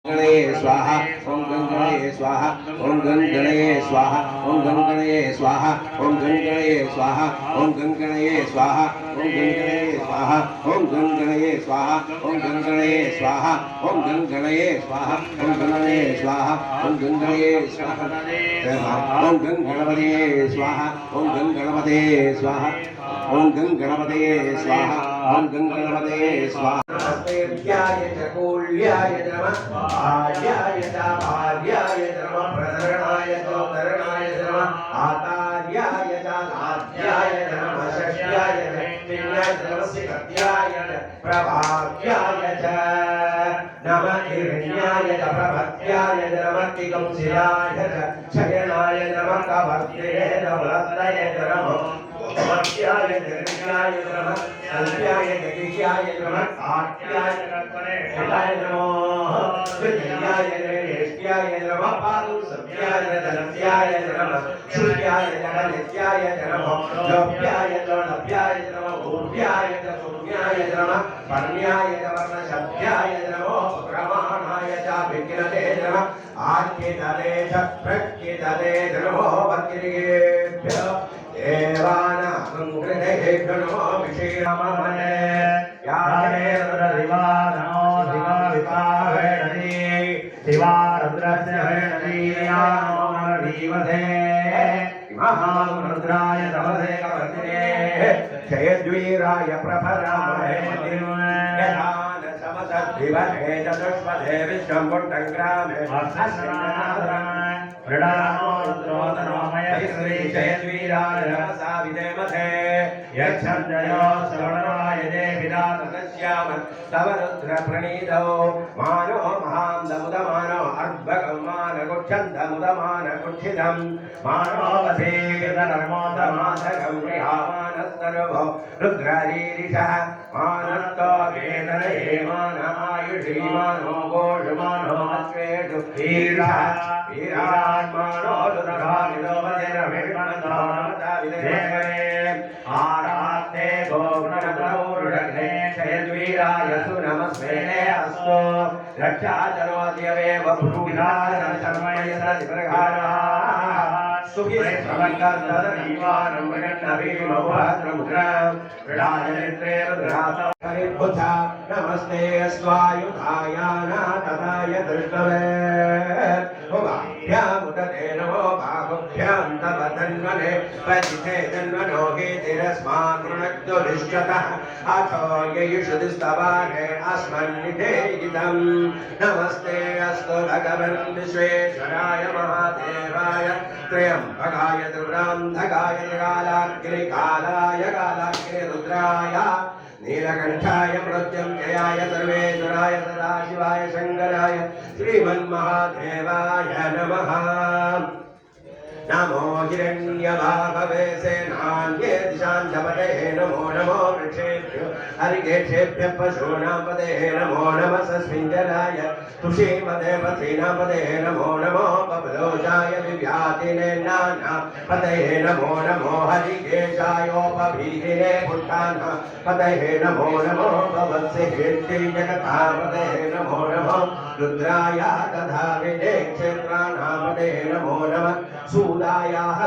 गणये स्वाहा ओम गणगणये स्वाहा ओम गणगणये स्वाहा ओम गणगणये स्वाहा ओम गणगणये स्वाहा ओम गणगणये स्वाहा ओम गणगणये स्वाहा ओम गणगणये स्वाहा ओम गणगणये स्वाहा ओम गणगणये स्वाहा ओम गणगणये स्वाहा ओम गणगणये स्वाहा ओम गणगणपतये स्वाहा ओम गणगणपतये स्वाहा ओम गणगणपतये स्वाहा ओम गणगणपतये स्वाहा नमस्तेभ्याय च कूल्याय नमः आर्याय च भार्याय नमः प्रधरणाय च धरणाय नमः आचार्याय च आद्याय नमः षष्ट्याय नमः नमस्तेभ्याय प्रभाव्याय च नमः हिरण्याय च प्रभत्याय नमः तिगंसिलाय च शयनाय नमः कवर्त्ये नमः नमः मत्याय निर्ण्याय नमः संध्याय जगिष्याय नमः आट्याय नमः नमः विद्याय नरेष्ट्याय नमः पादुसत्याय धनस्याय नमः शुद्ध्याय जगनित्याय नमः लभ्याय लभ्याय नमः भूभ्याय पुण्याय नमः पर्ण्याय वर्णशब्द्याय नमः प्रमाणाय च विघ्नते नमः आर्कितले च प्रकृतले नमः वक्रेभ्यः देवानां कृते नमो विषयामहे यामे रुद्रदिवानो दिवाविपाहेणि दिवारुद्रस्य हेणि यामो दीवसे महारुद्राय तमसे कवचने जयद्वीराय प्रभरामहे यदान समसद्विवहे चतुष्पदे विश्वं पुण्डग्रामे प्रणामो रुद्रोदनोमय श्री जयद्वीराय नमसा विदेमथे यच्छन्दयो श्रवणाय देविदातस्याम तव रुद्र प्रणीतौ मानो महान्दमुदमानो अर्भगमानगुच्छन्दमुदमानगुच्छिदं मानो वधेर्नर्मोदमादगं गृहामानस्तर्वो रुद्ररीरिषः मानस्तो वेदनये मानायुषी मानो घोषमानो अश्वेषु ईर्षः वीरात्मानो रुद्रभाविनो वज्रभिर्मन्दोनमता विदेवते आरात्ते गोगुणप्रौरुषघ्ने जयद्वीराय सुनमस्मेने अस्तु रक्षाचरोद्यवेव भ्रूविहारशर्मयसद्विप्रघारः सुखिश्रवङ्कर्तदीवानं मृगन्नभीमभुभद्रमुद्रां राजनित्रे रुद्रासौ हरिबुधा नमस्ते स्वायुधायानातताय दृष्टवे भ्यामुदते नमो बाहुभ्यां तव तन्मने पतिते तन्मनो हीतिरस्मान् ऋणक्तुरिष्यतः अथो ययुषुदिस्तवाने अस्मन्निधे इदं नमस्ते अस्तु भगवन् विश्वेश्वराय महादेवाय त्र्यम्बकाय त्रिपुरान्धकाय कालाग्निकालाय कालाग्निरुद्राय नीलकण्ठाय मृत्युञ्जयाय सर्वेश्वराय सदाशिवाय शङ्कराय श्रीमन्महादेवाय नमः नमो हिरण्यभावे सेनान्ये दिशाञ्जपते नमो नमो वृक्षेभ्यो हरिकेशेभ्यः पशूनां पदे नमो नमः सस्मिञ्जराय तुषीमदे पथीनां पदे नमो नमो बबलोषाय विव्यातिने नाना पदे नमो नमो हरिकेशायोपभीतिने पुट्टाना पदे नमो नमो भवत्सिद्धि जगतापदे नमो नमो रुद्राय तथा विदे क्षेत्राणां पदे नमो नमः सूदायाः